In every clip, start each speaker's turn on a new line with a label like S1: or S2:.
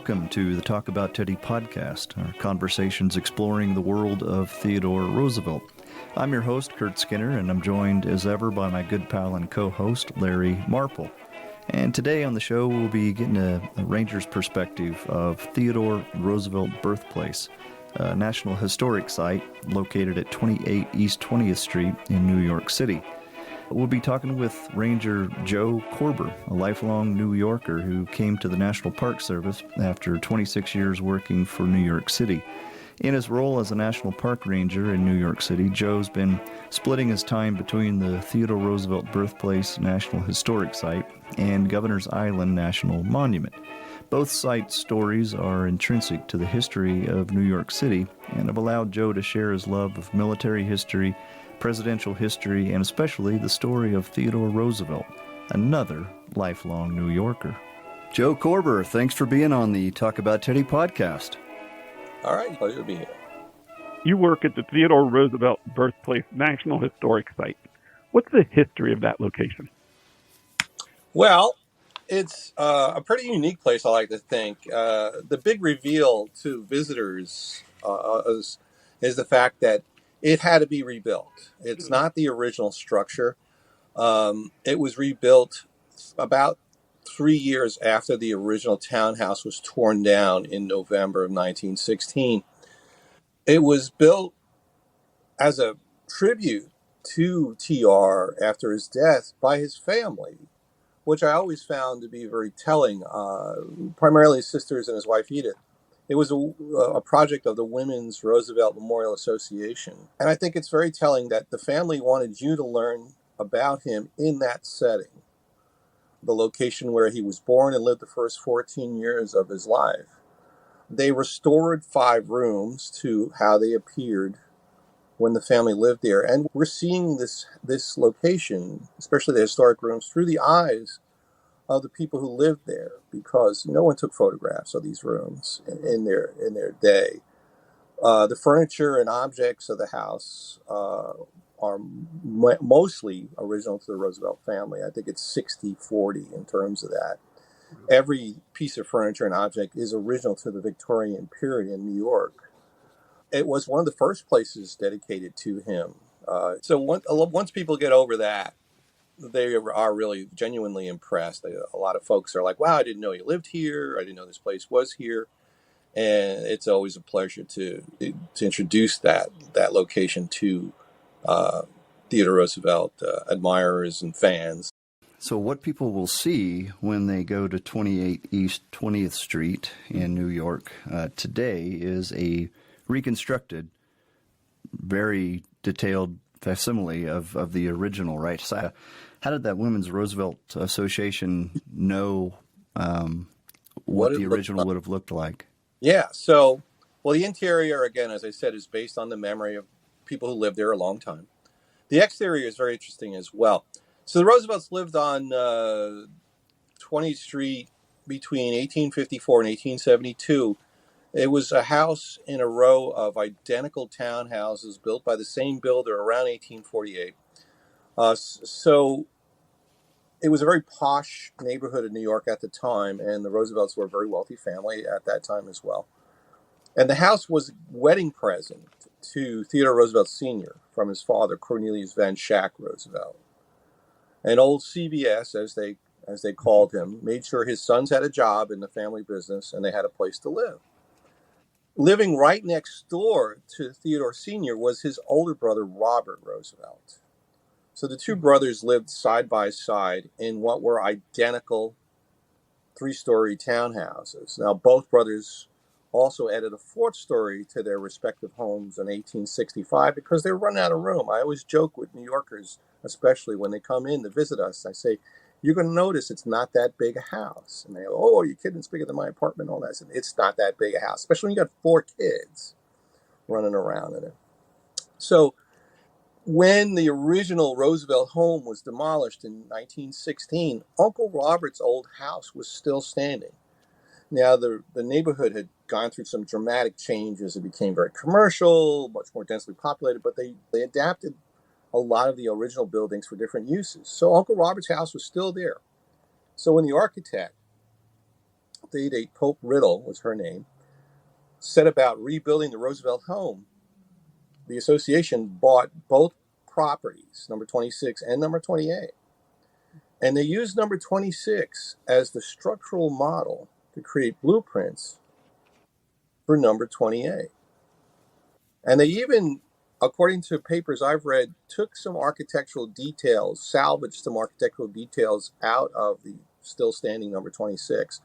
S1: Welcome to the Talk About Teddy podcast, our conversations exploring the world of Theodore Roosevelt. I'm your host, Kurt Skinner, and I'm joined as ever by my good pal and co-host, Larry Marple. And today on the show, we'll be getting a ranger's perspective of Theodore Roosevelt Birthplace, a National Historic Site located at 28 East 20th Street in New York City. We'll be talking with Ranger Joe Korber, a lifelong New Yorker who came to the National Park Service after 26 years working for New York City. In his role as a National Park Ranger in New York City, Joe's been splitting his time between the Theodore Roosevelt Birthplace National Historic Site and Governor's Island National Monument. Both site stories are intrinsic to the history of New York City and have allowed Joe to share his love of military history, presidential history, and especially the story of Theodore Roosevelt, another lifelong New Yorker. Joe Korber, thanks for being on the Talk About Teddy podcast.
S2: All right, pleasure to be here.
S3: You work at the Theodore Roosevelt Birthplace National Historic Site. What's the history of that location?
S2: Well, it's a pretty unique place, I like to think. The big reveal to visitors is the fact that it had to be rebuilt. It's not the original structure. It was rebuilt about 3 years after the original townhouse was torn down in November of 1916. It was built as a tribute to TR after his death by his family, which I always found to be very telling, primarily his sisters and his wife Edith. It was a project of the Women's Roosevelt Memorial Association. And I think it's very telling that the family wanted you to learn about him in that setting, the location where he was born and lived the first 14 years of his life. They restored 5 rooms to how they appeared when the family lived there. And we're seeing this location, especially the historic rooms, through the eyes of the people who lived there, because no one took photographs of these rooms in their day. The furniture and objects of the house are mostly original to the Roosevelt family. I think it's 60-40 in terms of that. Every piece of furniture and object is original to the Victorian period in New York. It was one of the first places dedicated to him. So once people get over that, they are really genuinely impressed. A lot of folks are like, wow, I didn't know you lived here. I didn't know this place was here. And it's always a pleasure to introduce that location to Theodore Roosevelt admirers and fans.
S1: So what people will see when they go to 28 East 20th Street in New York today is a reconstructed, very detailed facsimile of the original, right? So how did that Women's Roosevelt Association know what the original would have looked like?
S2: Yeah, so, well, the interior, again, as I said, is based on the memory of people who lived there a long time. The exterior is very interesting as well. So the Roosevelts lived on 20th Street between 1854 and 1872. It was a house in a row of identical townhouses built by the same builder around 1848. So it was a very posh neighborhood in New York at the time, and the Roosevelts were a very wealthy family at that time as well. And the house was a wedding present to Theodore Roosevelt Sr. from his father, Cornelius Van Schack Roosevelt. And old CBS, as they called him, made sure his sons had a job in the family business and they had a place to live. Living right next door to Theodore Sr. was his older brother, Robert Roosevelt. So the two brothers lived side by side in what were identical 3-story townhouses. Now, both brothers also added a 4th story to their respective homes in 1865 because they were running out of room. I always joke with New Yorkers, especially when they come in to visit us. I say, you're going to notice it's not that big a house. And they go, oh, are you kidding? It's bigger than my apartment and all that. I said, it's not that big a house, especially when you got 4 kids running around in it. So when the original Roosevelt home was demolished in 1916, Uncle Robert's old house was still standing. Now, the neighborhood had gone through some dramatic changes. It became very commercial, much more densely populated, but they adapted a lot of the original buildings for different uses. So Uncle Robert's house was still there. So when the architect Theodore Pope Riddle was her name, set about rebuilding the Roosevelt home, the association bought both properties, number 26 and number 28. And they used number 26 as the structural model to create blueprints for number 28. And they even, according to papers I've read, took some architectural details, salvaged some architectural details out of the still standing number 26.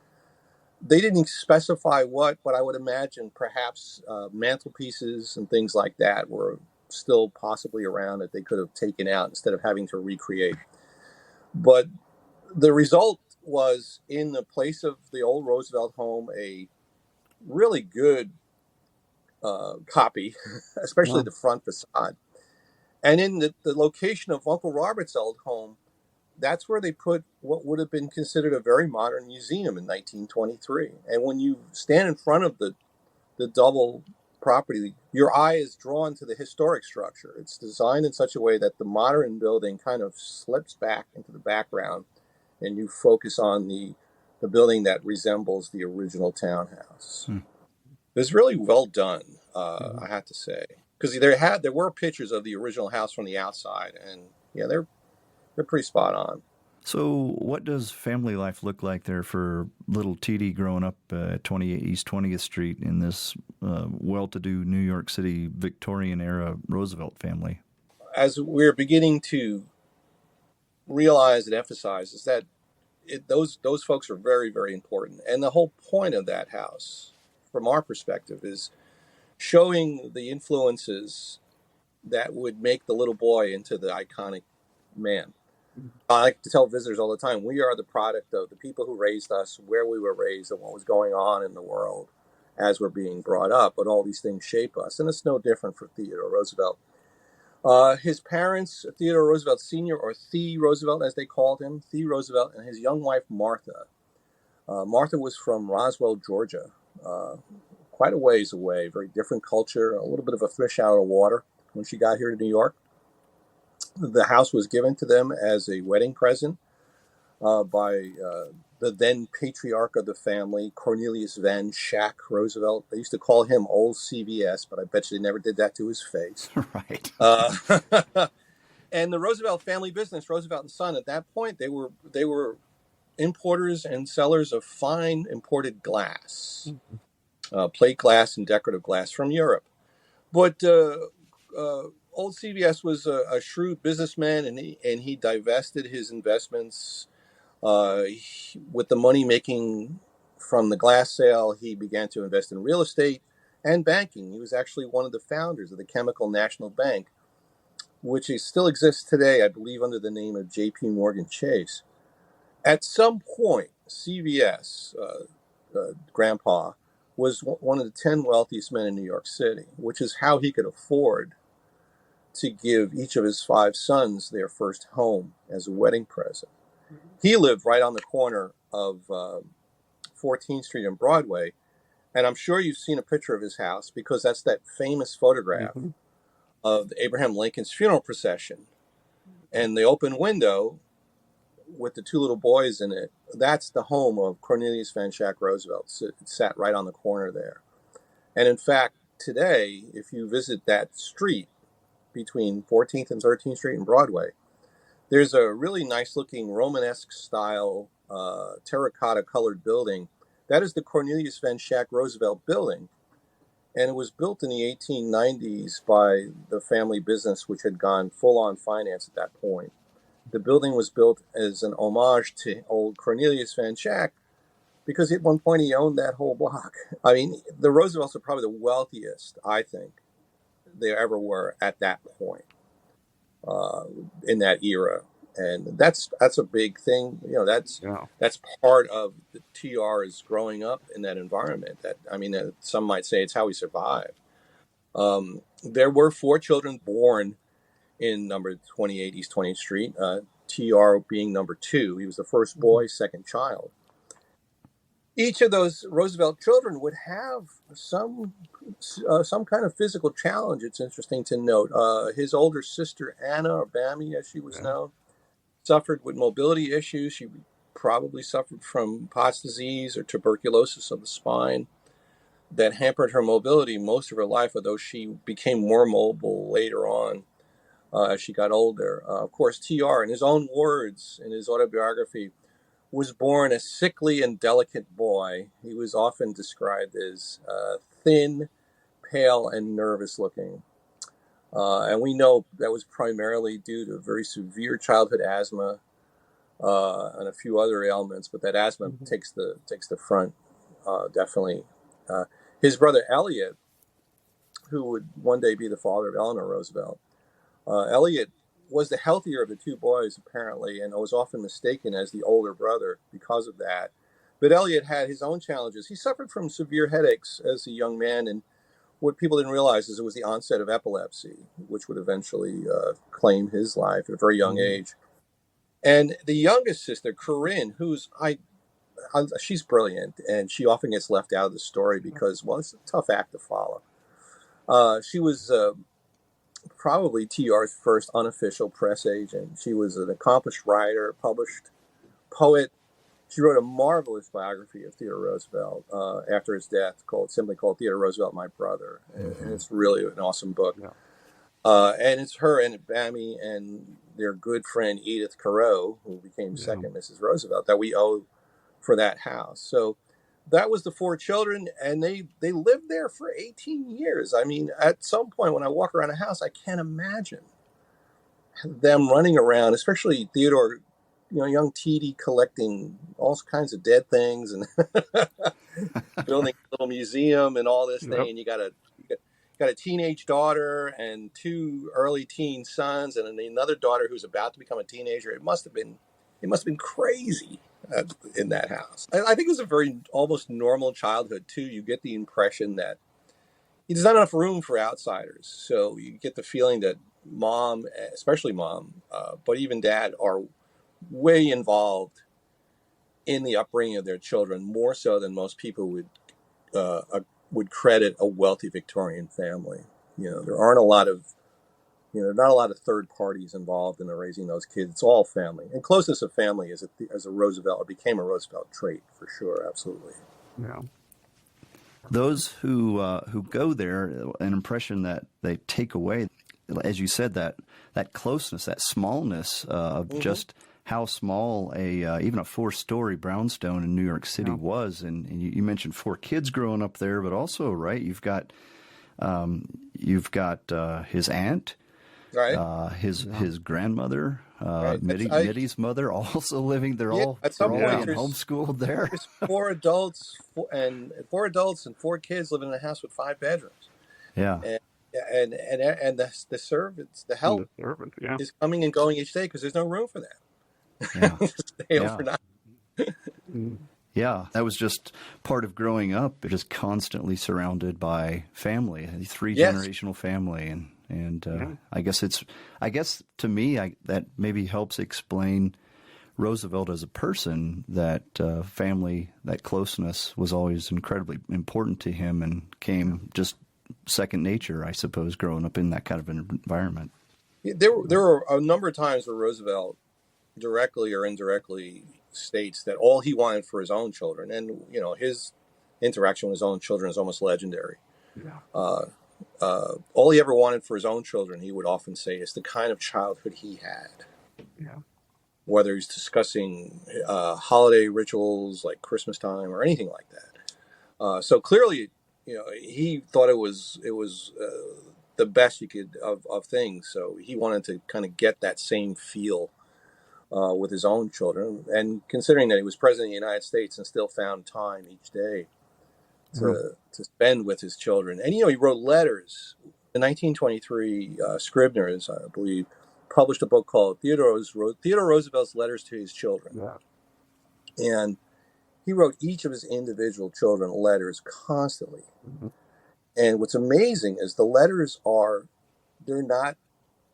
S2: They didn't specify what, but I would imagine perhaps mantelpieces and things like that were still possibly around that they could have taken out instead of having to recreate. But the result was, in the place of the old Roosevelt home, a really good copy, especially the front facade. And in the location of Uncle Robert's old home, that's where they put what would have been considered a very modern museum in 1923. And when you stand in front of the double property, your eye is drawn to the historic structure. It's designed in such a way that the modern building kind of slips back into the background, and you focus on the building that resembles the original townhouse. It was really well done, I have to say, because there were pictures of the original house from the outside, and yeah, they're pretty spot on.
S1: So what does family life look like there for little TD growing up at 28 East 20th Street in this well-to-do New York City Victorian-era Roosevelt family?
S2: As we're beginning to realize and emphasize, is that those folks are very, very important. And the whole point of that house, from our perspective, is showing the influences that would make the little boy into the iconic man. I like to tell visitors all the time, we are the product of the people who raised us, where we were raised, and what was going on in the world as we're being brought up. But all these things shape us. And it's no different for Theodore Roosevelt. His parents, Theodore Roosevelt Sr., or Thee Roosevelt, as they called him, Thee Roosevelt, and his young wife, Martha. Martha was from Roswell, Georgia, quite a ways away, very different culture, a little bit of a fish out of water when she got here to New York. The house was given to them as a wedding present by the then patriarch of the family, Cornelius Van Schack Roosevelt. They used to call him Old CVS, but I bet you they never did that to his face.
S1: Right.
S2: And the Roosevelt family business, Roosevelt and Son, at that point, they were importers and sellers of fine imported glass, plate glass and decorative glass from Europe. But Old CVS was a shrewd businessman, and he divested his investments. With the money making from the glass sale, he began to invest in real estate and banking. He was actually one of the founders of the Chemical National Bank, which still exists today, I believe, under the name of J.P. Morgan Chase. At some point, CVS, Grandpa, was one of the 10 wealthiest men in New York City, which is how he could afford to give each of his 5 sons their first home as a wedding present. He lived right on the corner of 14th Street and Broadway, and I'm sure you've seen a picture of his house because that's that famous photograph of Abraham Lincoln's funeral procession. And the open window with the 2 little boys in it, that's the home of Cornelius Van Schack Roosevelt. It sat right on the corner there. And in fact, today, if you visit that street, between 14th and 13th Street and Broadway, there's a really nice looking Romanesque style terracotta colored building. That is the Cornelius Van Schack Roosevelt building. And it was built in the 1890s by the family business, which had gone full on finance at that point. The building was built as an homage to old Cornelius Van Schack because at one point he owned that whole block. I mean, the Roosevelts are probably the wealthiest, I think, they ever were at that point in that era, and that's a big thing. You know, that's part of the TR's growing up in that environment. Some might say it's how he survived. There were 4 children born in number 28 East 20th Street. TR being number 2, he was the first boy, second child. Each of those Roosevelt children would have some kind of physical challenge. It's interesting to note. His older sister, Anna, or Bammy as she was known, suffered with mobility issues. She probably suffered from Pott's disease or tuberculosis of the spine that hampered her mobility most of her life, although she became more mobile later on as she got older. Of course, TR, in his own words in his autobiography, was born a sickly and delicate boy. He was often described as thin, pale, and nervous looking. And we know that was primarily due to very severe childhood asthma and a few other ailments, but that asthma takes the front, definitely. His brother Elliot, who would one day be the father of Eleanor Roosevelt, Elliot was the healthier of the two boys, apparently, and was often mistaken as the older brother because of that. But Elliot had his own challenges. He suffered from severe headaches as a young man, and what people didn't realize is it was the onset of epilepsy, which would eventually claim his life at a very young age. And the youngest sister, Corinne, she's brilliant, and she often gets left out of the story because, well, it's a tough act to follow. She was probably TR's first unofficial press agent. She was an accomplished writer, published poet. She wrote a marvelous biography of Theodore Roosevelt after his death, simply called Theodore Roosevelt, My Brother. And it's really an awesome book. Yeah. And it's her and Bammy and their good friend Edith Carew, who became second Mrs. Roosevelt, that we owe for that house. So that was the four children, and they lived there for 18 years. I mean, at some point when I walk around a house, I can't imagine them running around, especially Theodore, young T.D. collecting all kinds of dead things and building a little museum and all this thing. And you got a teenage daughter and two early teen sons and another daughter who's about to become a teenager. It must have been crazy in that house. I think it was a very almost normal childhood too. You get the impression that there's not enough room for outsiders. So you get the feeling that mom, especially mom, but even dad, are way involved in the upbringing of their children, more so than most people would credit a wealthy Victorian family. There aren't a lot of not a lot of third parties involved in raising those kids. It's all family, and closeness of family is a Roosevelt, or became a Roosevelt trait for sure. Absolutely.
S3: Yeah.
S1: Those who go there, an impression that they take away, as you said, that closeness, that smallness of just how small even a 4-story brownstone in New York City was. And you mentioned 4 kids growing up there, but also, right, you've got his aunt, right, his grandmother, right. Mitty's mother, also living there.
S2: At some point,
S1: homeschooled there.
S2: There's 4 adults and 4 kids living in a house with 5 bedrooms.
S1: Yeah.
S2: And the servants, the help is coming and going each day because there's no room for them.
S1: Yeah.
S2: Stay overnight.
S1: Yeah, that was just part of growing up, just constantly surrounded by family, a 3-generational family, and I guess to me that maybe helps explain Roosevelt as a person. That family, that closeness was always incredibly important to him, and came just second nature, I suppose, growing up in that kind of an environment.
S2: There were a number of times where Roosevelt directly or indirectly states that all he wanted for his own children, and his interaction with his own children is almost legendary. All he ever wanted for his own children, he would often say, is the kind of childhood he had. Whether he's discussing holiday rituals like Christmas time or anything like that. So clearly, he thought it was the best you could of things. So he wanted to kind of get that same feel with his own children, and considering that he was president of the United States and still found time each day to spend with his children. And, he wrote letters. In 1923, Scribner's, I believe, published a book called Theodore Roosevelt's Letters to His Children. Yeah. And he wrote each of his individual children letters constantly. And what's amazing is the letters they're not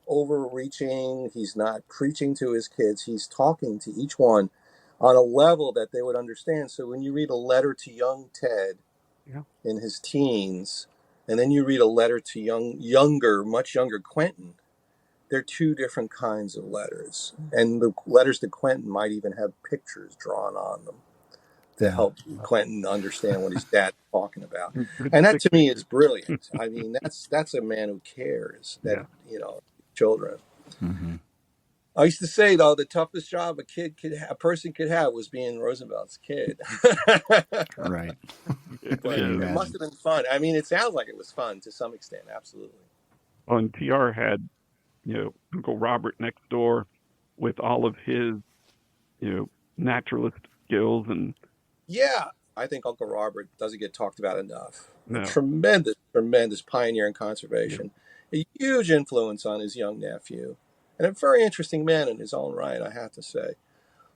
S2: overreaching. He's not preaching to his kids. He's talking to each one on a level that they would understand. So when you read a letter to young Ted in his teens, and then you read a letter to much younger Quentin, they're two different kinds of letters. And the letters to Quentin might even have pictures drawn on them to help Quentin understand what his dad's talking about.
S3: Good
S2: And that
S3: stick
S2: to me is
S3: figures.
S2: brilliant. I mean, that's a man who cares that,
S3: Yeah.
S2: children.
S1: Mm-hmm.
S2: I used to say, though, the toughest job a person could have was being Roosevelt's kid.
S1: Right.
S2: But
S1: Can you
S2: it must
S1: imagine?
S2: have been fun. I mean, it sounds like it was fun to some extent. Absolutely.
S3: Well, and TR had, Uncle Robert next door with all of his, naturalist skills and
S2: Yeah, I think Uncle Robert doesn't get talked about enough. A
S3: no.
S2: tremendous, tremendous pioneer in
S3: Yeah.
S2: conservation. A huge influence on his young nephew. And a very interesting man in his own right, I have to say.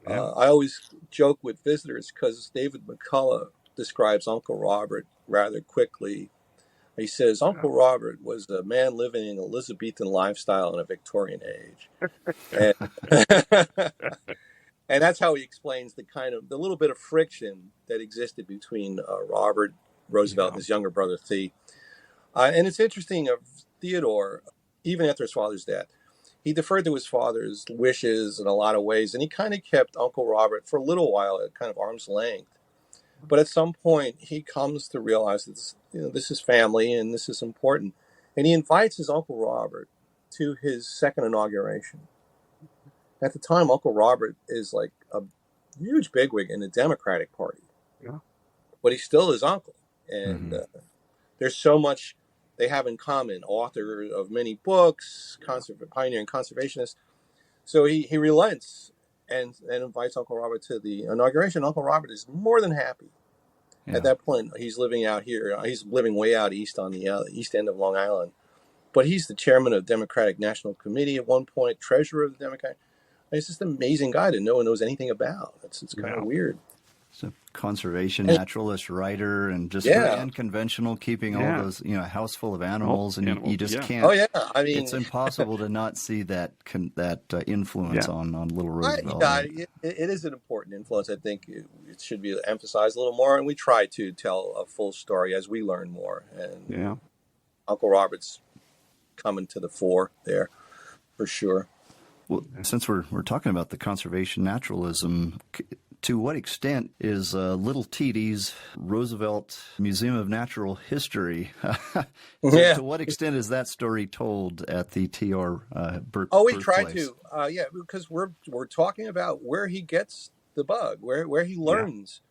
S3: Yeah.
S2: I always joke with visitors because David McCullough describes Uncle Robert rather quickly. He says, Uncle Robert was a man living an Elizabethan lifestyle in a Victorian age. And, and that's how he explains the little bit of friction that existed between Robert Roosevelt and his younger brother, Thee. And it's interesting of Theodore, even after his father's death, he deferred to his father's wishes in a lot of ways, and he kind of kept Uncle Robert for a little while at kind of arm's length. But at some point, he comes to realize that this is family and this is important, and he invites his Uncle Robert to his second inauguration. At the time, Uncle Robert is like a huge bigwig in the Democratic Party, but he's still his uncle, and there's so much they have in common. Author of many books, pioneer and conservationist. So he relents and invites Uncle Robert to the inauguration. Uncle Robert is more than happy.
S1: Yeah.
S2: At that point, he's living out here. He's living way out east on the east end of Long Island. But he's the chairman of the Democratic National Committee at one point, treasurer of the Democratic. He's just an amazing guy that no one knows anything about. It's kind of weird.
S1: It's a conservation naturalist, writer, and just
S2: Yeah.
S1: very unconventional, keeping all those, a house full of animals, and you just can't.
S2: Oh yeah, I mean,
S1: it's impossible to not see that influence on little Roosevelt.
S2: It is an important influence. I think it should be emphasized a little more, and we try to tell a full story as we learn more. And Uncle Robert's coming to the fore there, for sure.
S1: Well, since we're talking about the conservation naturalism, to what extent is Little TD's Roosevelt Museum of Natural History? To what extent is that story told at the TR birthplace?
S2: Oh, we try to, because we're talking about where he gets the bug, where he learns.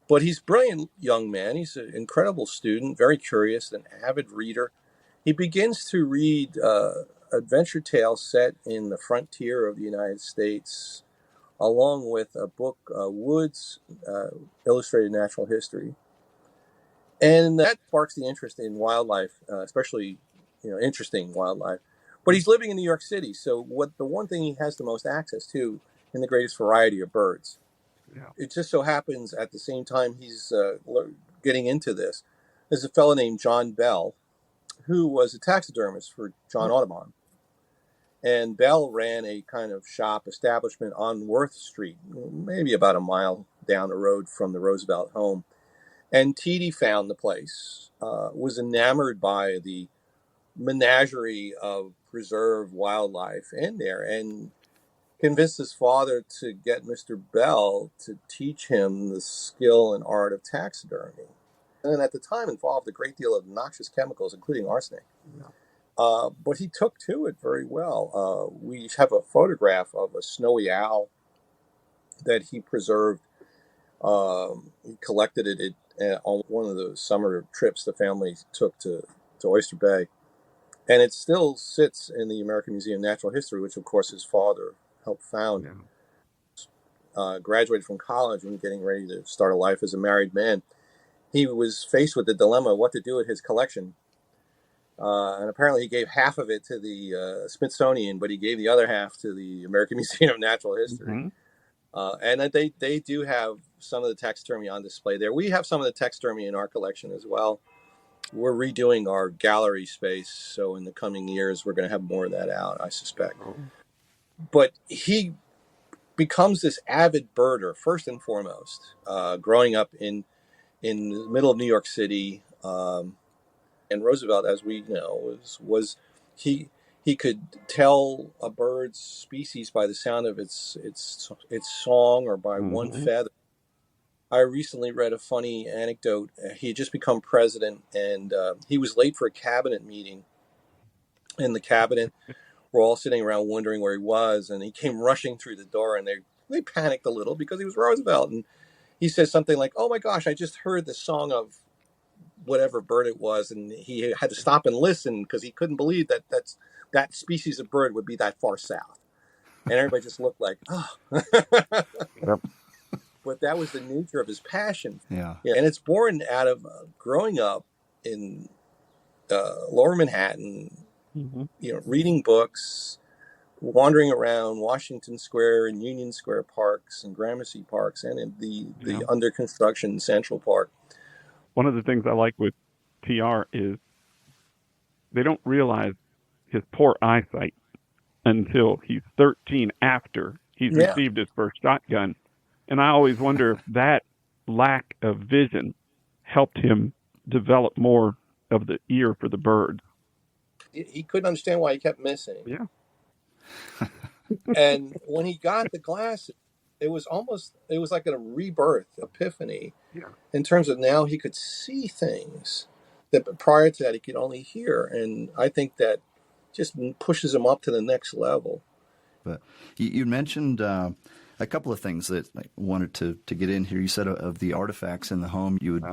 S2: But he's a brilliant young man. He's an incredible student, very curious, an avid reader. He begins to read adventure tales set in the frontier of the United States, along with a book, Wood's Illustrated Natural History. And that sparks the interest in wildlife, especially, interesting wildlife. But he's living in New York City, so the one thing he has the most access to in the greatest variety of birds.
S3: Yeah.
S2: It just so happens at the same time he's getting into this, there's a fellow named John Bell, who was a taxidermist for John Audubon. And Bell ran a kind of shop establishment on Worth Street, maybe about a mile down the road from the Roosevelt home. And TD found the place, was enamored by the menagerie of preserved wildlife in there, and convinced his father to get Mr. Bell to teach him the skill and art of taxidermy. And at the time involved a great deal of noxious chemicals, including arsenic. But he took to it very well. We have a photograph of a snowy owl that he preserved. He collected it on one of the summer trips the family took to Oyster Bay. And it still sits in the American Museum of Natural History, which, of course, his father helped found. Graduated from college and getting ready to start a life as a married man. He was faced with the dilemma of what to do with his collection. And apparently he gave half of it to the Smithsonian, but he gave the other half to the American Museum of Natural History. And they do have some of the taxidermy on display there. We have some of the taxidermy in our collection as well. We're redoing our gallery space, so in the coming years we're going to have more of that out, I suspect. But he becomes this avid birder, first and foremost, growing up in the middle of New York City. And Roosevelt, as we know, he He could tell a bird's species by the sound of its song or by one
S3: Mm-hmm.
S2: feather. I recently read a funny anecdote. He had just become president, and he was late for a cabinet meeting. And the cabinet were all sitting around wondering where he was, and he came rushing through the door, and they panicked a little because he was Roosevelt. And he says something like, "Oh my gosh, I just heard the song of whatever bird it was," and he had to stop and listen because he couldn't believe that species of bird would be that far south. And everybody just looked like, oh.
S3: Yep.
S2: But that was the nature of his passion.
S1: Yeah.
S2: And it's born out of growing up in Lower Manhattan,
S3: Mm-hmm.
S2: reading books, wandering around Washington Square and Union Square parks and Gramercy parks, and in the under construction Central Park.
S3: One of the things I like with TR is they don't realize his poor eyesight until he's 13 after he's received his first shotgun. And I always wonder if that lack of vision helped him develop more of the ear for the birds.
S2: He couldn't understand why he kept missing.
S3: Yeah.
S2: And when he got the glasses, it was like a rebirth, epiphany, in terms of now he could see things that prior to that he could only hear. And I think that just pushes him up to the next level.
S1: But you mentioned a couple of things that I wanted to get in here. You said of the artifacts in the home, you would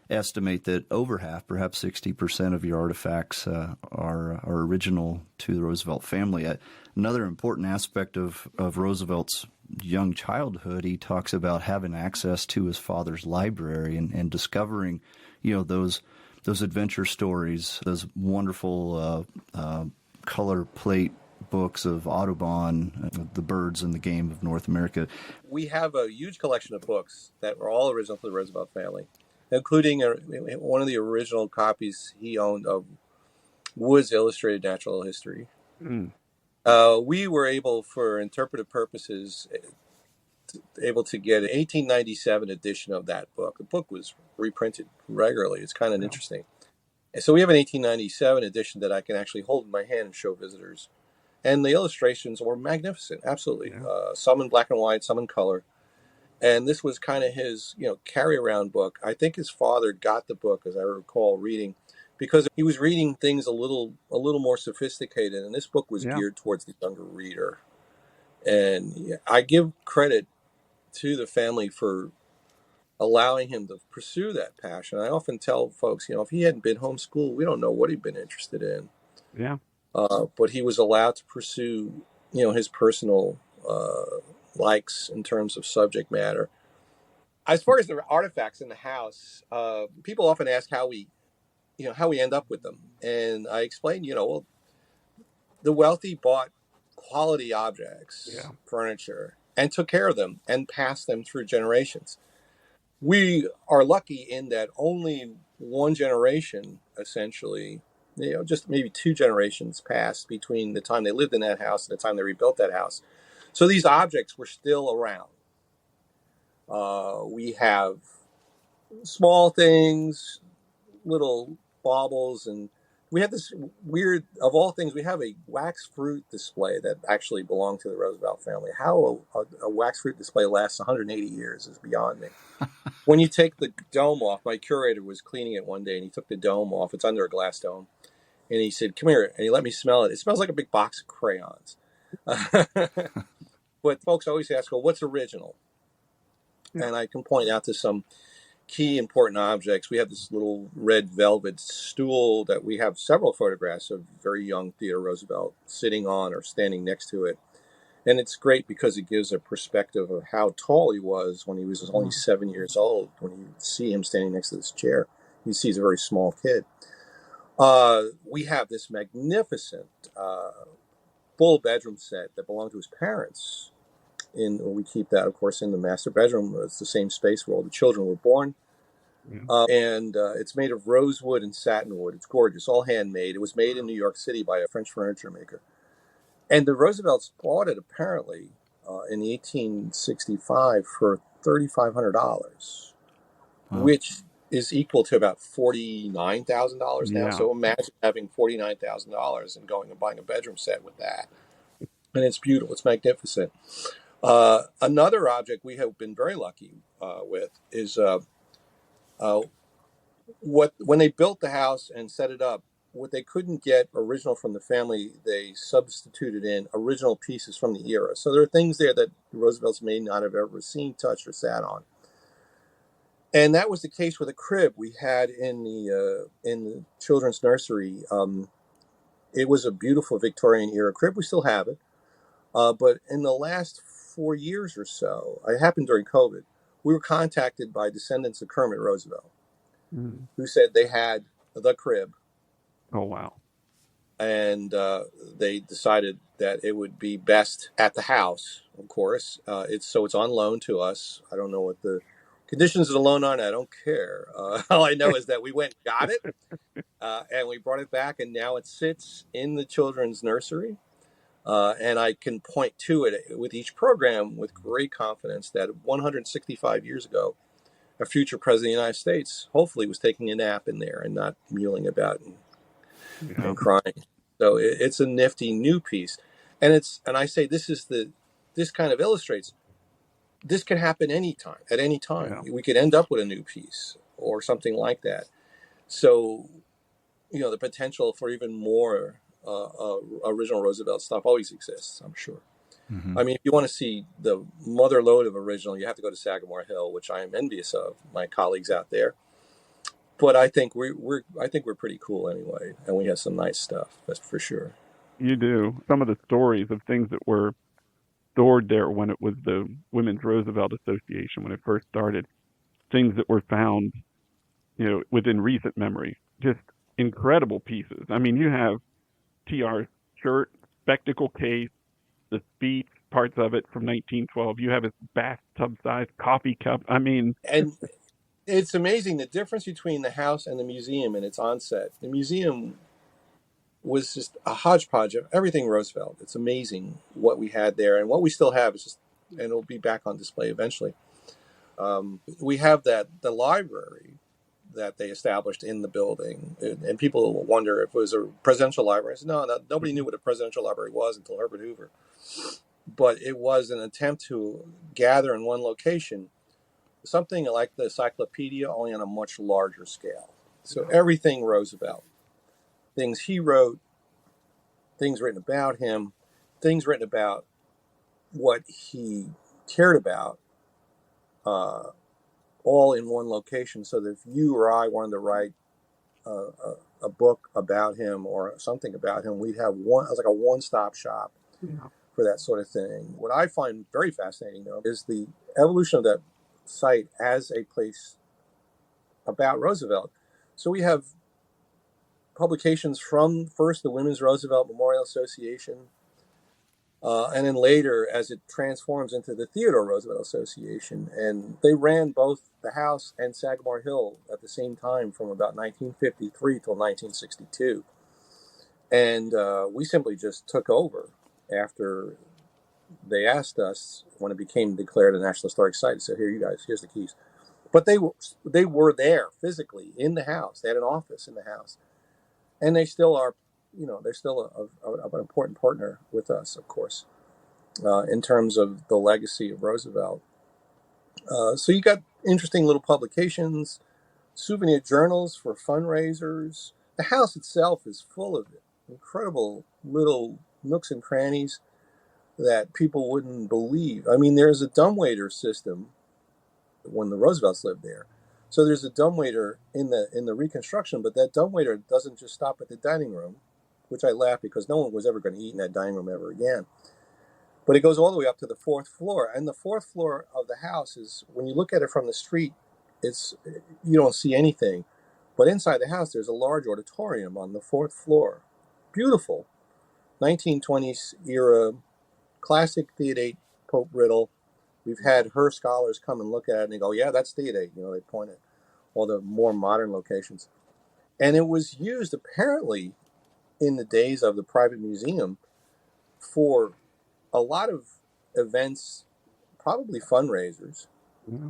S1: estimate that over half, perhaps 60% of your artifacts are original to the Roosevelt family. Another important aspect of Roosevelt's young childhood, he talks about having access to his father's library and discovering, those adventure stories, those wonderful color plate books of Audubon, The Birds and the Game of North America.
S2: We have a huge collection of books that were all original to the Roosevelt family, including one of the original copies he owned of Wood's Illustrated Natural History.
S3: Mm.
S2: We were able, for interpretive purposes, to get an 1897 edition of that book. The book was reprinted regularly. It's kind of interesting. And so we have an 1897 edition that I can actually hold in my hand and show visitors. And the illustrations were magnificent, absolutely. Some in black and white, some in color. And this was kind of his, carry-around book. I think his father got the book, as I recall reading, because he was reading things a little more sophisticated, and this book was geared towards the younger reader. And I give credit to the family for allowing him to pursue that passion. I often tell folks, if he hadn't been homeschooled, we don't know what he'd been interested in.
S3: Yeah.
S2: But he was allowed to pursue, his personal likes in terms of subject matter. As far as the artifacts in the house, people often ask how we end up with them. And I explain, the wealthy bought quality objects, furniture, and took care of them and passed them through generations. We are lucky in that only one generation, essentially, just maybe two generations passed between the time they lived in that house and the time they rebuilt that house. So these objects were still around. We have small things, little baubles, and we have this weird, of all things, we have a wax fruit display that actually belonged to the Roosevelt family. How a wax fruit display lasts 180 years is beyond me. When you take the dome off, my curator was cleaning it one day, and he took the dome off. It's under a glass dome. And he said, "Come here," and he let me smell it. It smells like a big box of crayons. But folks always ask, well, what's original? And I can point out to some key important objects. We have this little red velvet stool that we have several photographs of very young Theodore Roosevelt sitting on or standing next to it. And it's great because it gives a perspective of how tall he was when he was only 7 years old. When you see him standing next to this chair, you see he's a very small kid. We have this magnificent full bedroom set that belonged to his parents. We keep that, of course, in the master bedroom. It's the same space where all the children were born. And it's made of rosewood and satinwood. It's gorgeous, all handmade. It was made in New York City by a French furniture maker. And the Roosevelts bought it, apparently, in 1865 for $3,500, which is equal to about $49,000 now.
S3: Yeah.
S2: So imagine having $49,000 and going and buying a bedroom set with that. And it's beautiful. It's magnificent. Another object we have been very lucky with is uh, when they built the house and set it up. What they couldn't get original from the family, they substituted in original pieces from the era. So there are things there that the Roosevelts may not have ever seen, touched, or sat on. And that was the case with a crib we had in the children's nursery. It was a beautiful Victorian era crib. We still have it, but in the last 4 years or so, it happened during COVID. We were contacted by descendants of Kermit Roosevelt, who said they had the crib,
S3: Oh, wow.
S2: and they decided that it would be best at the house. Of course, it's on loan to us. I don't know what the conditions of the loan are, and I don't care. All I know is that we went and got it, and we brought it back, and now it sits in the children's nursery. And I can point to it with each program with great confidence that 165 years ago, a future president of the United States hopefully was taking a nap in there and not mewling about and crying. So it's a nifty new piece, and I say this kind of illustrates this can happen anytime at any time.
S3: Yeah.
S2: We could end up with a new piece or something like that. So the potential for even more original Roosevelt stuff always exists, I'm sure.
S1: Mm-hmm.
S2: I mean, if you want to see the mother lode of original, you have to go to Sagamore Hill, which I am envious of my colleagues out there. But I think we're pretty cool anyway, and we have some nice stuff. That's for sure.
S3: You do. Some of the stories of things that were stored there when it was the Women's Roosevelt Association, when it first started, things that were found, within recent memory, just incredible pieces. I mean, you have TR's shirt, spectacle case, the speech, parts of it from 1912. You have his bathtub-sized coffee cup. I mean,
S2: And it's amazing the difference between the house and the museum in its onset. The museum was just a hodgepodge of everything Roosevelt. It's amazing what we had there, and what we still have is just, and it'll be back on display eventually. We have the library that they established in the building, and people wonder if it was a presidential library. I said, no, nobody knew what a presidential library was until Herbert Hoover. But it was an attempt to gather in one location something like the encyclopedia, only on a much larger scale. So everything Roosevelt, things he wrote, things written about him, things written about what he cared about, all in one location. So that if you or I wanted to write a book about him or something about him, we'd have one. It was like a one-stop shop for that sort of thing. What I find very fascinating, though, is the evolution of that site as a place about Roosevelt. So we have publications from first the Women's Roosevelt Memorial Association, and then later as it transforms into the Theodore Roosevelt Association. And they ran both the house and Sagamore Hill at the same time from about 1953 till 1962. And we simply just took over after they asked us when it became declared a National Historic Site. So here, you guys, here's the keys. But they were there physically in the house. They had an office in the house, and they still are. They're still an important partner with us, of course, in terms of the legacy of Roosevelt. So you got interesting little publications, souvenir journals for fundraisers. The house itself is full of incredible little nooks and crannies that people wouldn't believe. I mean, there's a dumbwaiter system when the Roosevelts lived there. So there's a dumbwaiter in the reconstruction, but that dumbwaiter doesn't just stop at the dining room, which I laugh because no one was ever going to eat in that dining room ever again. But it goes all the way up to the fourth floor, and the fourth floor of the house is, when you look at it from the street, you don't see anything. But inside the house, there's a large auditorium on the fourth floor. Beautiful, 1920s era, classic Theodate Pope Riddle. We've had her scholars come and look at it and they go, yeah, that's Theodate. They point at all the more modern locations. And it was used apparently in the days of the private museum for a lot of events, probably fundraisers.
S3: Yeah.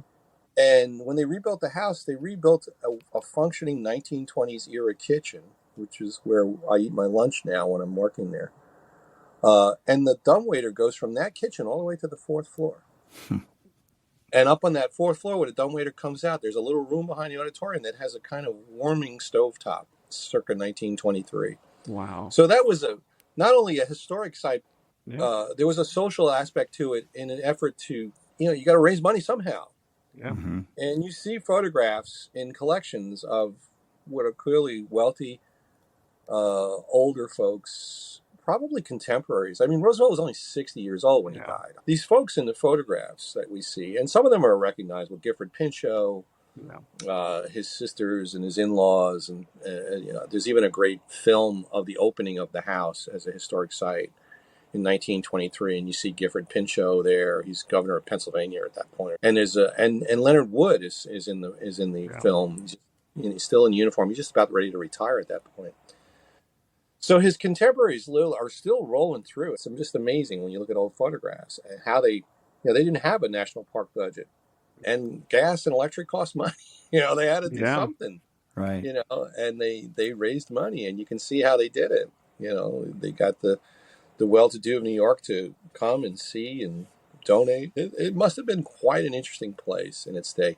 S2: And when they rebuilt the house, they rebuilt a functioning 1920s era kitchen, which is where I eat my lunch now when I'm working there. And the dumbwaiter goes from that kitchen all the way to the fourth floor. And up on that fourth floor, where the dumbwaiter comes out, there's a little room behind the auditorium that has a kind of warming stovetop, circa 1923.
S3: Wow.
S2: So that was not only a historic site,
S3: Yeah.
S2: there was a social aspect to it in an effort to, you got to raise money somehow.
S3: Yeah.
S1: Mm-hmm.
S2: And you see photographs in collections of what are clearly wealthy, older folks, probably contemporaries. I mean, Roosevelt was only 60 years old when he died. These folks in the photographs that we see, and some of them are recognizable, Gifford Pinchot, his sisters and his in-laws, and there's even a great film of the opening of the house as a historic site in 1923, and you see Gifford Pinchot there. He's governor of Pennsylvania at that point. And there's and Leonard Wood is in the film. He's still in uniform. He's just about ready to retire at that point. So his contemporaries are still rolling through. It's just amazing when you look at old photographs and how they didn't have a national park budget, and gas and electric cost money. They had to do something,
S1: right?
S2: And they raised money, and you can see how they did it. They got the well-to-do of New York to come and see and donate. It must have been quite an interesting place in its day.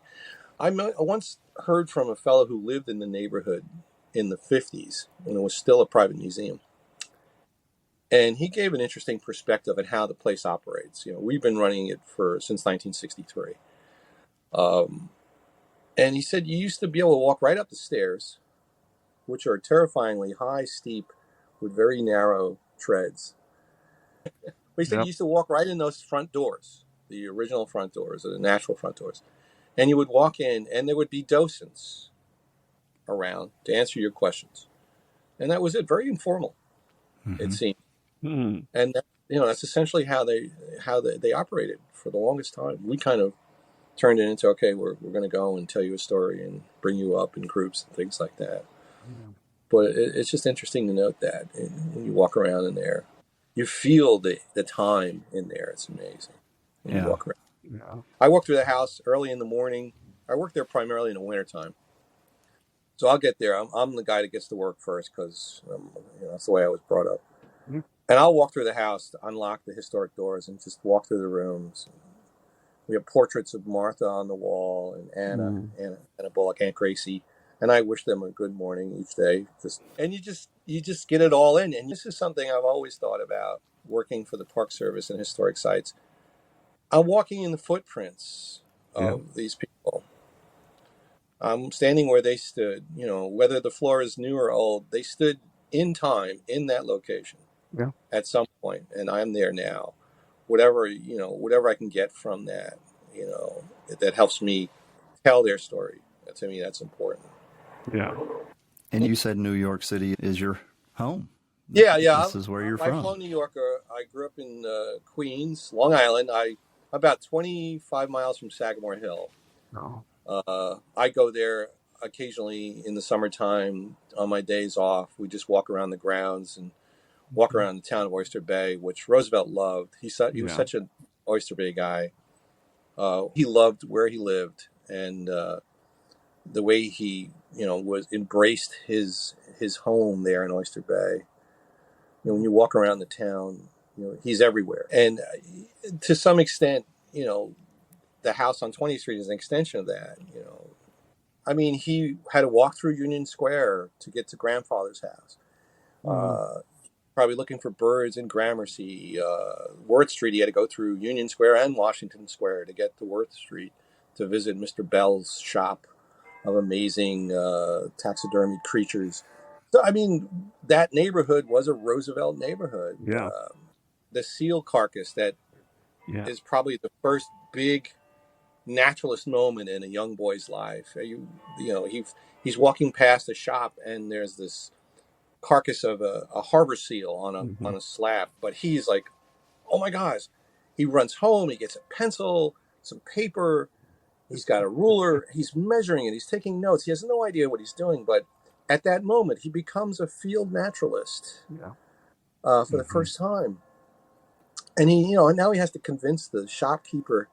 S2: I once heard from a fellow who lived in the neighborhood in the 50s when it was still a private museum. And he gave an interesting perspective on how the place operates. We've been running it since 1963. And he said you used to be able to walk right up the stairs, which are terrifyingly high, steep, with very narrow treads. But he said you used to walk right in those front doors, the original front doors, or the natural front doors. And you would walk in, and there would be docents around to answer your questions. And that was it, very informal, it seemed. Mm-hmm. And that's essentially how they operated for the longest time. We kind of turned it into, okay, we're going to go and tell you a story and bring you up in groups and things like that. Yeah. But it's just interesting to note that when you walk around in there, you feel the time in there. It's amazing. When you walk around. Yeah. I walk through the house early in the morning. I work there primarily in the wintertime. So I'll get there. I'm the guy that gets to work first because that's the way I was brought up. Mm-hmm. And I'll walk through the house to unlock the historic doors and just walk through the rooms. We have portraits of Martha on the wall and Anna Bullock, Aunt Gracie, and I wish them a good morning each day. You just get it all in. And this is something I've always thought about working for the Park Service and historic sites. I'm walking in the footprints of these people. I'm standing where they stood. Whether the floor is new or old, they stood in time in that location at some point, and I'm there now. Whatever I can get from that, that helps me tell their story. To me, that's important. Yeah.
S1: And you said New York City is your home.
S2: Yeah.
S1: This is where you're from.
S2: I'm a New Yorker. I grew up in Queens, Long Island. I'm about 25 miles from Sagamore Hill. Oh. I go there occasionally in the summertime on my days off. We just walk around the grounds and walk around the town of Oyster Bay, which Roosevelt loved. He was such an Oyster Bay guy. He loved where he lived and the way he, was embraced his home there in Oyster Bay. When you walk around the town, he's everywhere. And to some extent, the house on 20th Street is an extension of that. I mean, he had to walk through Union Square to get to grandfather's house. Probably looking for birds in Gramercy. Worth Street, he had to go through Union Square and Washington Square to get to Worth Street to visit Mr. Bell's shop of amazing taxidermied creatures. So, I mean, that neighborhood was a Roosevelt neighborhood.
S3: Yeah.
S2: The seal carcass that is probably the first big naturalist moment in a young boy's life. He's walking past a shop and there's this carcass of a harbor seal on a slab, but he's like, oh my gosh. He runs home, he gets a pencil, some paper, he's got a ruler, he's measuring it, he's taking notes. He has no idea what he's doing, but at that moment he becomes a field naturalist for the first time. And he, now he has to convince the shopkeeper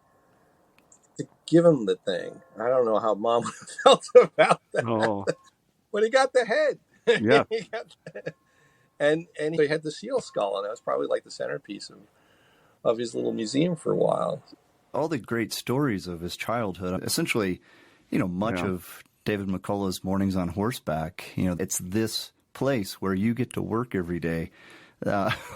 S2: to give him the thing. I don't know how Mom would have felt about that.
S3: Oh,
S2: But he got the head.
S3: yeah.
S2: He got the head. And he had the seal skull, and that was probably like the centerpiece of his little museum for a while.
S1: All the great stories of his childhood, essentially, much
S3: Yeah.
S1: of David McCullough's Mornings on Horseback, it's this place where you get to work every day,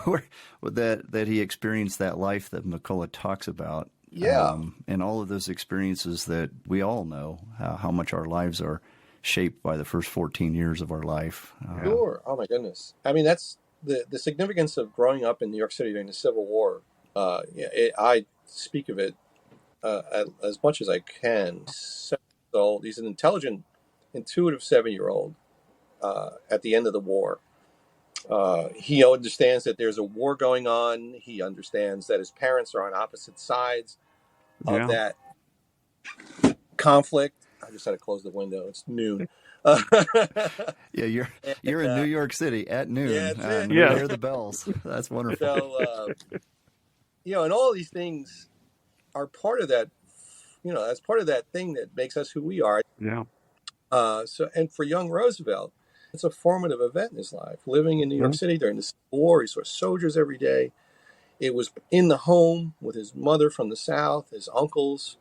S1: where that he experienced that life that McCullough talks about.
S2: Yeah.
S1: And all of those experiences that we all know, how much our lives are shaped by the first 14 years of our life.
S2: Sure. Oh, my goodness. I mean, that's the significance of growing up in New York City during the Civil War. I speak of it as much as I can. 7 years old. He's an intelligent, intuitive 7-year-old at the end of the war. He understands that there's a war going on. He understands that his parents are on opposite sides of that conflict. I just had to close the window. It's noon.
S1: Yeah, you're in New York City at noon.
S2: Yeah, that's it.
S1: And you hear the bells. That's wonderful.
S2: So, and all these things are part of that. That's part of that thing that makes us who we are.
S3: Yeah.
S2: And for young Roosevelt, it's a formative event in his life. Living in New York City during the Civil War, he saw soldiers every day. It was in the home with his mother from the South, his uncles,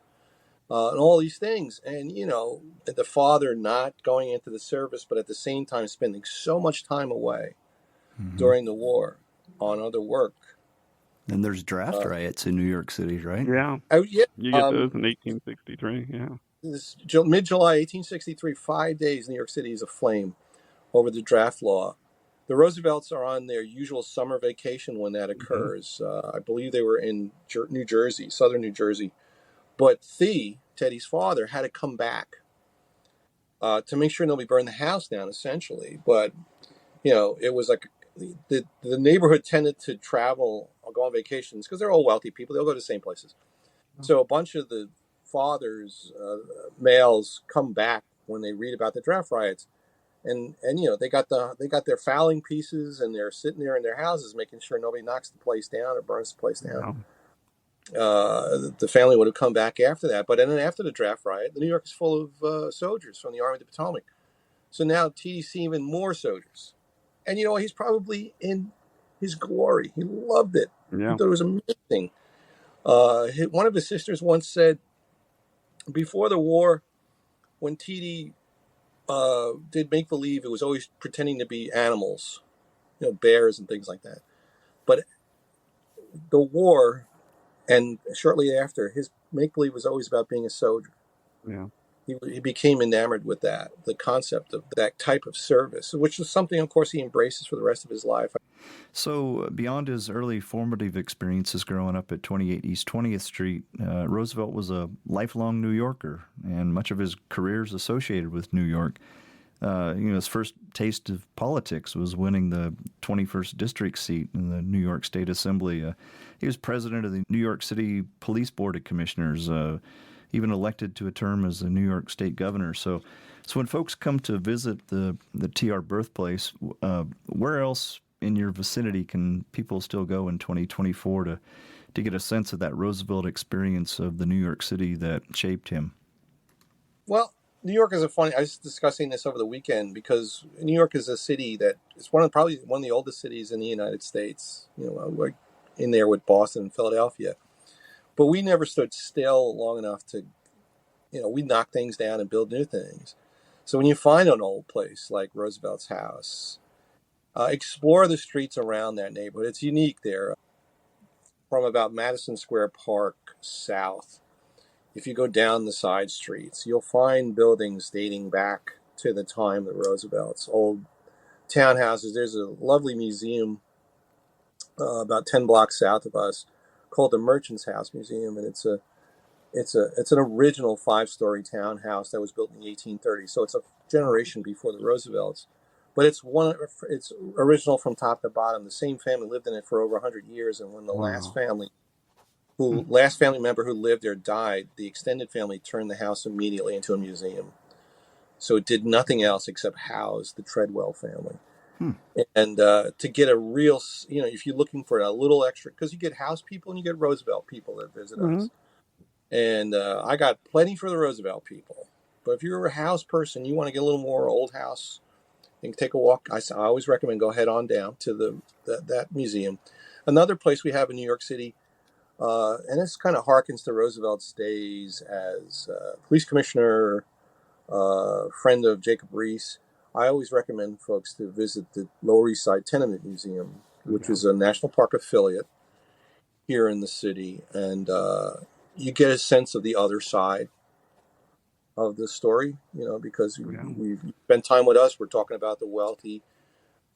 S2: and all these things. And, the father not going into the service, but at the same time spending so much time away during the war on other work.
S1: And there's draft riots in New York City, right?
S3: Yeah.
S2: Yeah.
S3: You get those in 1863, yeah.
S2: This mid-July 1863, 5 days, New York City is aflame over the draft law. The Roosevelts are on their usual summer vacation when that occurs. I believe they were in New Jersey, southern New Jersey. But Teddy's father, had to come back to make sure nobody burned the house down, essentially. But, it was like the neighborhood tended to travel or go on vacations because they're all wealthy people. They'll go to the same places. So a bunch of the fathers, males, come back when they read about the draft riots. And they got their fowling pieces, and they're sitting there in their houses making sure nobody knocks the place down or burns the place down. The family would have come back after that, but then after the draft riot, the New York is full of soldiers from the Army of the Potomac. So now TD's seen even more soldiers, and he's probably in his glory. He loved it.
S3: Yeah.
S2: He thought it was amazing. One of his sisters once said, before the war, when TD did make believe, it was always pretending to be animals, bears and things like that. But the war, and shortly after, his make believe was always about being a soldier.
S3: Yeah.
S2: He became enamored with that, the concept of that type of service, which is something, of course, he embraces for the rest of his life.
S1: So beyond his early formative experiences growing up at 28 East 20th Street, Roosevelt was a lifelong New Yorker, and much of his career is associated with New York. His first taste of politics was winning the 21st District seat in the New York State Assembly. He was president of the New York City Police Board of Commissioners, even elected to a term as the New York State Governor. So when folks come to visit the TR birthplace, where else in your vicinity can people still go in 2024 to get a sense of that Roosevelt experience of the New York City that shaped him?
S2: Well, New York is I was discussing this over the weekend because New York is a city that is probably one of the oldest cities in the United States. We're in there with Boston and Philadelphia. But we never stood still long enough to, we knock things down and build new things. So when you find an old place like Roosevelt's house, explore the streets around that neighborhood. It's unique there. From about Madison Square Park south, if you go down the side streets, you'll find buildings dating back to the time of the Roosevelts, old townhouses. There's a lovely museum about 10 blocks south of us called the Merchant's House Museum, and it's an original 5-story townhouse that was built in the 1830s. So it's a generation before the Roosevelts, but it's original from top to bottom. The same family lived in it for over 100 years, and when the last family member who lived there died, the extended family turned the house immediately into a museum. So it did nothing else except house the Treadwell family. And to get a real, if you're looking for a little extra, because you get house people and you get Roosevelt people that visit us. And I got plenty for the Roosevelt people. But if you're a house person, you want to get a little more old house and take a walk, I always recommend go head on down to that museum. Another place we have in New York City, and this kind of harkens to Roosevelt's days as police commissioner, friend of Jacob Riis. I always recommend folks to visit the Lower East Side Tenement Museum, which is a National Park affiliate here in the city, and you get a sense of the other side of the story, because you spend time with us. We're talking about the wealthy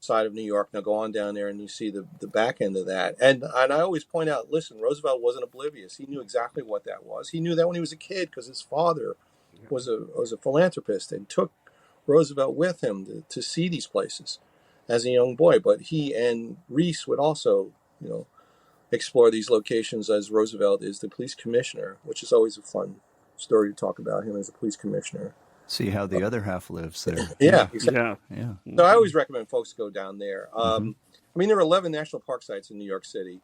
S2: side of New York. Now go on down there and you see the back end of that. And I always point out, listen, Roosevelt wasn't oblivious. He knew exactly what that was. He knew that when he was a kid because his father was a philanthropist and took Roosevelt with him to see these places as a young boy. But he and Riis would also, explore these locations as Roosevelt is the police commissioner, which is always a fun story to talk about him as a police commissioner.
S1: See how the other half lives there.
S2: Yeah, exactly.
S1: Yeah.
S2: So I always recommend folks go down there. There are 11 national park sites in New York City,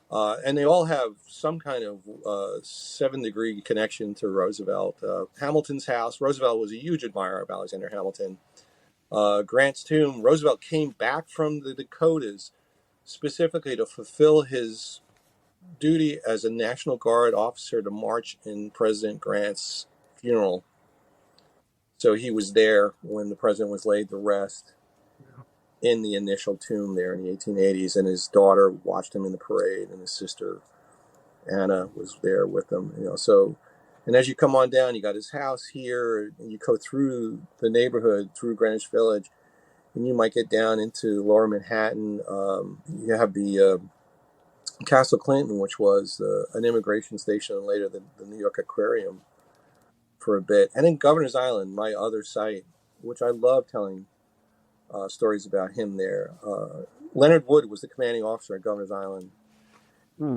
S2: and they all have some kind of 7-degree connection to Roosevelt. Hamilton's house, Roosevelt was a huge admirer of Alexander Hamilton. Grant's tomb, Roosevelt came back from the Dakotas specifically to fulfill his duty as a National Guard officer to march in President Grant's funeral. So he was there when the president was laid to rest in the initial tomb there in the 1880s, and his daughter watched him in the parade, and his sister Anna was there with him. And as you come on down, you got his house here, and you go through the neighborhood, through Greenwich Village, and you might get down into Lower Manhattan. You have the Castle Clinton, which was an immigration station, and later the New York Aquarium for a bit. And then Governor's Island, my other site, which I love telling stories about him there. Leonard Wood was the commanding officer at Governor's Island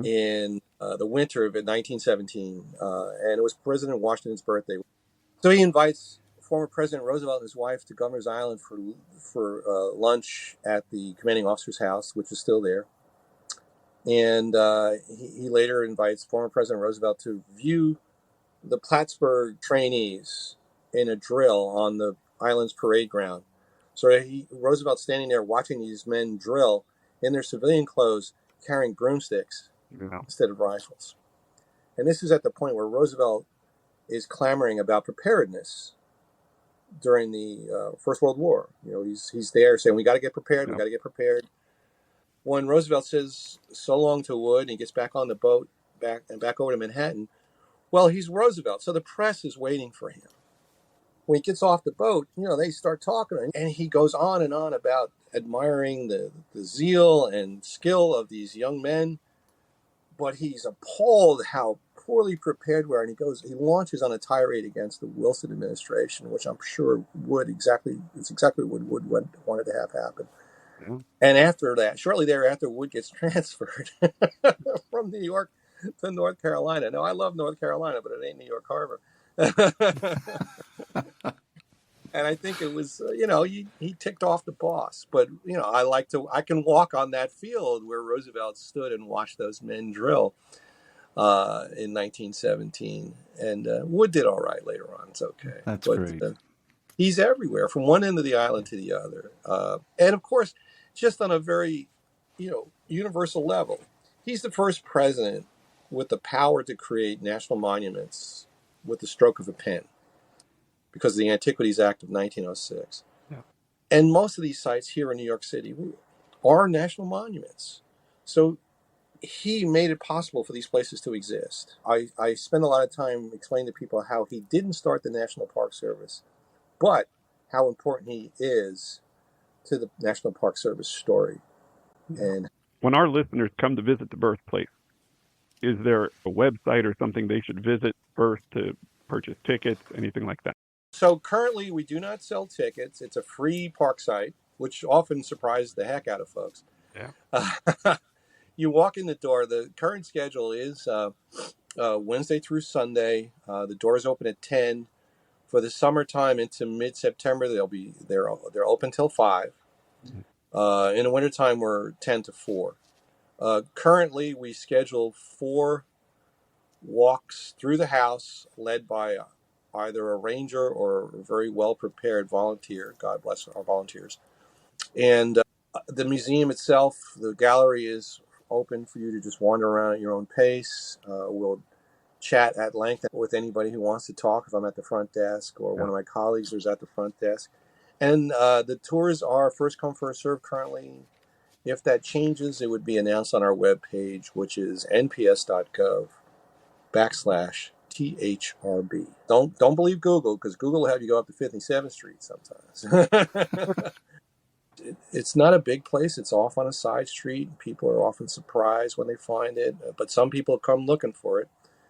S2: in the winter of 1917, and it was President Washington's birthday. So he invites former President Roosevelt and his wife to Governor's Island for lunch at the commanding officer's house, which is still there. And he later invites former President Roosevelt to view the Plattsburgh trainees in a drill on the island's parade ground. So Roosevelt's standing there watching these men drill in their civilian clothes, carrying broomsticks instead of rifles. And this is at the point where Roosevelt is clamoring about preparedness during the First World War. He's there saying, we got to get prepared, we got to get prepared. When Roosevelt says so long to Wood and he gets back on the boat back over to Manhattan, well, he's Roosevelt, so the press is waiting for him. When he gets off the boat, they start talking, and he goes on and on about admiring the zeal and skill of these young men, but he's appalled how poorly prepared we are, and he launches on a tirade against the Wilson administration, which I'm sure it's exactly what Wood wanted to have happen. Yeah. And after that, shortly thereafter, Wood gets transferred from New York to North Carolina. Now, I love North Carolina, but it ain't New York Harbor. And I think it was, he ticked off the boss. But, I can walk on that field where Roosevelt stood and watched those men drill in 1917. And Wood did all right later on. It's okay.
S1: That's great.
S2: He's everywhere, from one end of the island to the other. And, of course, just on a very, universal level, he's the first president with the power to create national monuments with the stroke of a pen because of the Antiquities Act of 1906. Yeah. And most of these sites here in New York City are national monuments. So he made it possible for these places to exist. I spend a lot of time explaining to people how he didn't start the National Park Service, but how important he is to the National Park Service story. And
S3: when our listeners come to visit the birthplace, is there a website or something they should visit first to purchase tickets, anything like that?
S2: So currently we do not sell tickets. It's a free park site, which often surprises the heck out of folks. Yeah. You walk in the door. The current schedule is Wednesday through Sunday. The doors open at 10. For the summertime into mid-September, they're open till 5. In the wintertime, we're 10 to 4. Currently, we schedule 4 walks through the house led by either a ranger or a very well-prepared volunteer. God bless our volunteers. And the museum itself, the gallery is open for you to just wander around at your own pace. We'll chat at length with anybody who wants to talk if I'm at the front desk or one of my colleagues is at the front desk. And the tours are first come, first serve currently. If that changes, it would be announced on our webpage, which is nps.gov/THRB. Don't believe Google, because Google will have you go up to 57th Street sometimes. It's not a big place. It's off on a side street. People are often surprised when they find it, but some people come looking for it.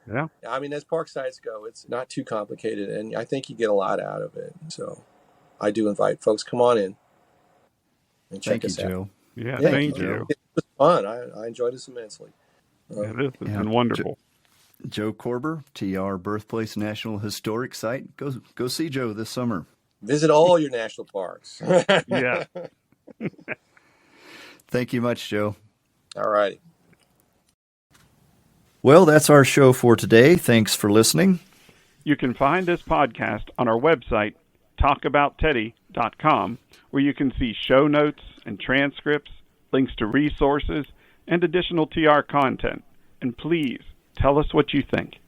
S3: Yeah.
S2: I mean, as park sites go, it's not too complicated, and I think you get a lot out of it. So I do invite folks, come on in and check us out.
S1: Joe.
S3: Yeah, thank you.
S2: It was fun. I enjoyed this immensely.
S3: This has been wonderful.
S1: Joe Korber, TR Birthplace National Historic Site. Go see Joe this summer.
S2: Visit all your national parks.
S3: Yeah.
S1: Thank you much, Joe.
S2: All righty.
S1: Well, that's our show for today. Thanks for listening.
S3: You can find this podcast on our website, talkaboutteddy.com, where you can see show notes and transcripts, links to resources, and additional TR content. And please tell us what you think.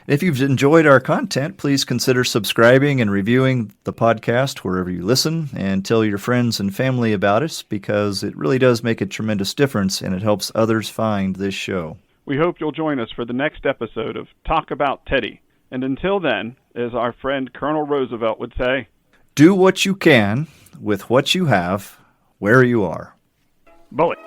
S1: If you've enjoyed our content, please consider subscribing and reviewing the podcast wherever you listen, and tell your friends and family about us, because it really does make a tremendous difference and it helps others find this show.
S3: We hope you'll join us for the next episode of Talk About Teddy. And until then, as our friend Colonel Roosevelt would say,
S1: do what you can with what you have where you are.
S3: Bullet.